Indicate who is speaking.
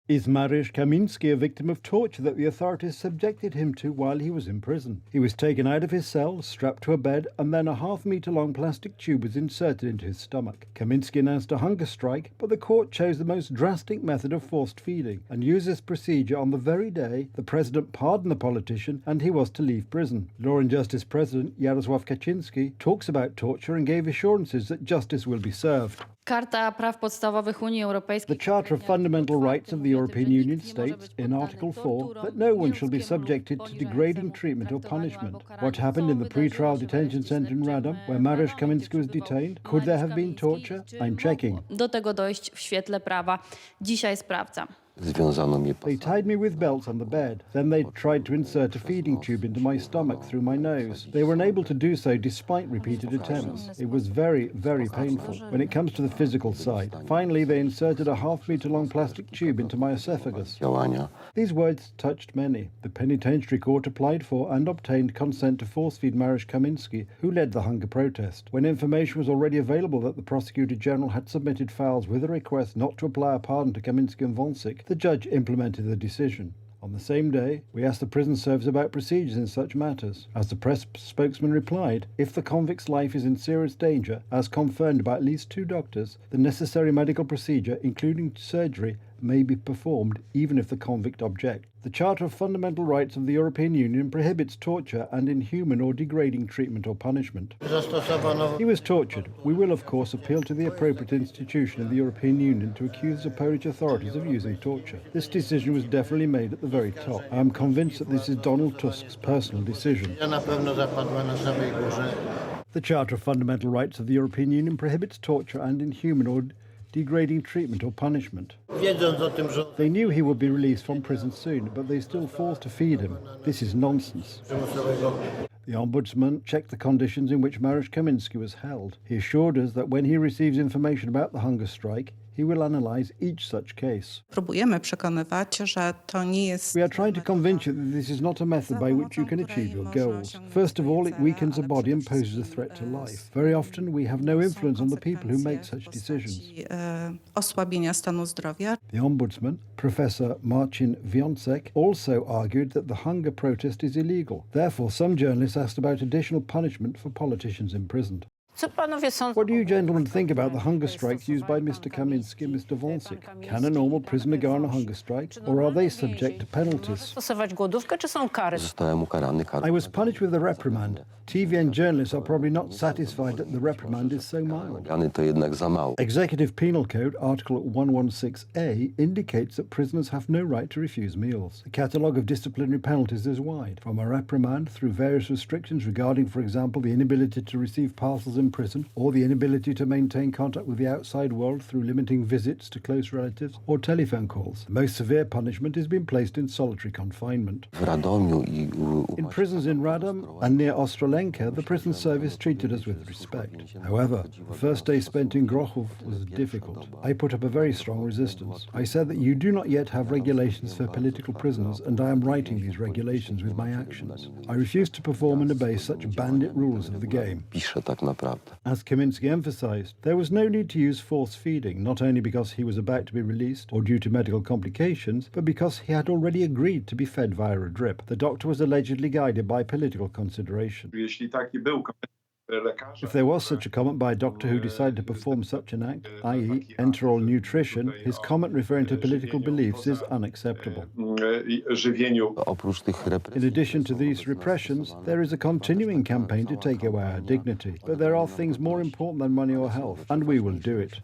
Speaker 1: Is Mariusz Kamiński a victim of torture that the authorities subjected him to while he was in prison? He was taken out of his cell, strapped to a bed, and then a half-metre-long plastic tube was inserted into his stomach. Kamiński announced a hunger strike, but the court chose the most drastic method of forced feeding and used this procedure on the very day the president pardoned the politician and he was to leave prison. Law and Justice President Jarosław Kaczyński talks about torture and gave assurances that justice will be served.
Speaker 2: Karta Praw Podstawowych Unii Europejskiej.
Speaker 1: The Charter of Fundamental Rights of the European Union states in Article 4 that no one shall be subjected to degrading treatment or punishment. What happened in the pre-trial detention centre in Radom, where Mariusz Kamiński was detained? Could there have been torture? I'm checking.
Speaker 2: Do tego dojść w świetle prawa. Dzisiaj sprawdzam.
Speaker 1: They tied me with belts on the bed. Then they tried to insert a feeding tube into my stomach through my nose. They were unable to do so despite repeated attempts. It was very, very painful. When it comes to the physical side, finally they inserted a half-metre-long plastic tube into my esophagus. These words touched many. The penitentiary court applied for and obtained consent to force-feed Mariusz Kamiński, who led the hunger protest. When information was already available that the Prosecutor General had submitted files with a request not to apply a pardon to Kamiński and Wąsik, the judge implemented the decision. On the same day, we asked the prison service about procedures in such matters. As the press spokesman replied, if the convict's life is in serious danger, as confirmed by at least 2 doctors, the necessary medical procedure, including surgery, may be performed even if the convict objects. The Charter of Fundamental Rights of the European Union prohibits torture and inhuman or degrading treatment or punishment. He was tortured. We will, of course, appeal to the appropriate institution of the European Union to accuse the Polish authorities of using torture. This decision was definitely made at the very top. I am convinced that this is Donald Tusk's personal decision. The Charter of Fundamental Rights of the European Union prohibits torture and inhuman or degrading treatment or punishment. They knew he would be released from prison soon, but they still forced to feed him. This is nonsense. The Ombudsman checked the conditions in which Mariusz Kamiński was held. He assured us that when he receives information about the hunger strike, he will analyze each such case.
Speaker 3: Próbujemy przekonywać, że to nie jest.
Speaker 1: We are trying to convince you that this is not a method by which you can achieve your goals. First of all, it weakens a body and poses a threat to life. Very often, we have no influence on the people who make such decisions.
Speaker 3: Osłabienia stanu zdrowia.
Speaker 1: The Ombudsman, Professor Marcin Wiącek, also argued that the hunger protest is illegal. Therefore, some journalists asked about additional punishment for politicians imprisoned. What do you gentlemen think about the hunger strikes used by Mr. Kamiński and Mr. Wąsik? Can a normal prisoner go on a hunger strike, or are they subject to penalties? I was punished with a reprimand. TV and journalists are probably not satisfied that the reprimand is so mild. Executive Penal Code, Article 116A, indicates that prisoners have no right to refuse meals. The catalogue of disciplinary penalties is wide, from a reprimand through various restrictions regarding, for example, the inability to receive parcels in prison, or the inability to maintain contact with the outside world through limiting visits to close relatives or telephone calls. The most severe punishment is being placed in solitary confinement. In prisons in Radom and near Ostrolenka, the prison service treated us with respect. However, the first day spent in Grochów was difficult. I put up a very strong resistance. I said that you do not yet have regulations for political prisoners, and I am writing these regulations with my actions. I refuse to perform and obey such bandit rules of the game. As Kamiński emphasized, there was no need to use force feeding, not only because he was about to be released or due to medical complications, but because he had already agreed to be fed via a drip. The doctor was allegedly guided by political consideration. If there was such a comment by a doctor who decided to perform such an act, i.e. enteral nutrition, his comment referring to political beliefs is unacceptable. In addition to these repressions, there is a continuing campaign to take away our dignity. But there are things more important than money or health, and we will do it.